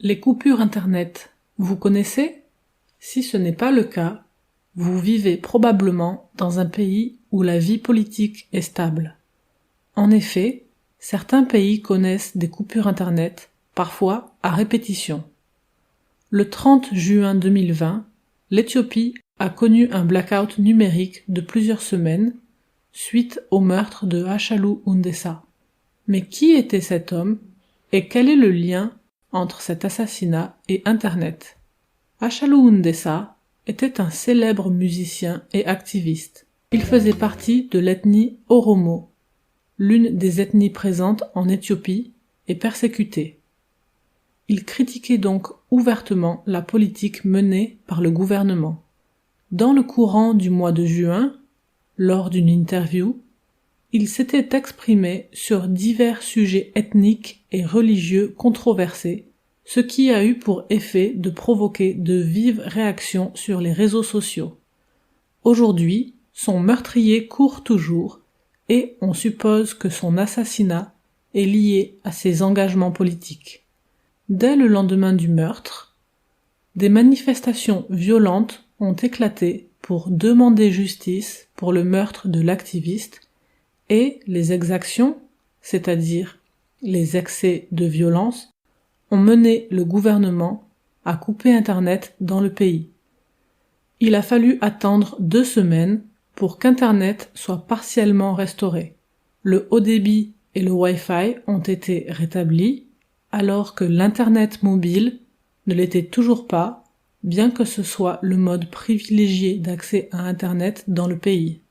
Les coupures Internet, vous connaissez? Si ce n'est pas le cas, vous vivez probablement dans un pays où la vie politique est stable. En effet, certains pays connaissent des coupures Internet, parfois à répétition. Le 30 juin 2020, l'Éthiopie a connu un blackout numérique de plusieurs semaines suite au meurtre de Hachalu Hundessa. Mais qui était cet homme et quel est le lien entre cet assassinat et Internet? Hachalu Hundessa était un célèbre musicien et activiste. Il faisait partie de l'ethnie Oromo, l'une des ethnies présentes en Éthiopie et persécutée. Il critiquait donc ouvertement la politique menée par le gouvernement. Dans le courant du mois de juin, lors d'une interview, il s'était exprimé sur divers sujets ethniques et religieux controversés, ce qui a eu pour effet de provoquer de vives réactions sur les réseaux sociaux. Aujourd'hui, son meurtrier court toujours et on suppose que son assassinat est lié à ses engagements politiques. Dès le lendemain du meurtre, des manifestations violentes ont éclaté pour demander justice pour le meurtre de l'activiste et les exactions, c'est-à-dire les excès de violence, ont mené le gouvernement à couper Internet dans le pays. Il a fallu attendre 2 semaines pour qu'Internet soit partiellement restauré. Le haut débit et le Wi-Fi ont été rétablis, alors que l'Internet mobile ne l'était toujours pas, bien que ce soit le mode privilégié d'accès à Internet dans le pays.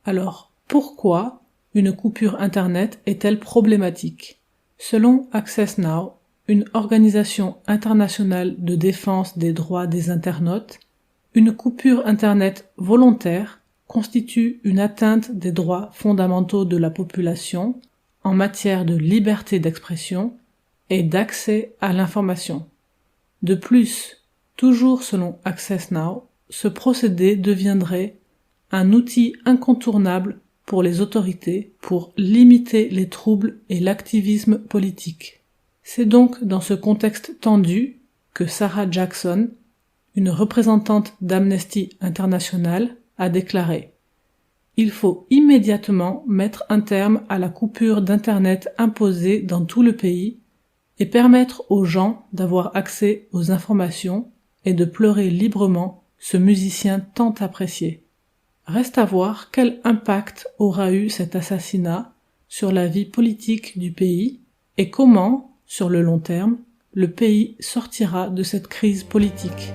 Alors, pourquoi une coupure Internet est-elle problématique? Selon Access Now, une organisation internationale de défense des droits des internautes, une coupure Internet volontaire constitue une atteinte des droits fondamentaux de la population en matière de liberté d'expression et d'accès à l'information. De plus, toujours selon Access Now, ce procédé deviendrait un outil incontournable pour les autorités pour limiter les troubles et l'activisme politique. C'est donc dans ce contexte tendu que Sarah Jackson, une représentante d'Amnesty International, a déclaré « Il faut immédiatement mettre un terme à la coupure d'Internet imposée dans tout le pays et permettre aux gens d'avoir accès aux informations et de pleurer librement ce musicien tant apprécié. » Reste à voir quel impact aura eu cet assassinat sur la vie politique du pays et comment, sur le long terme, le pays sortira de cette crise politique.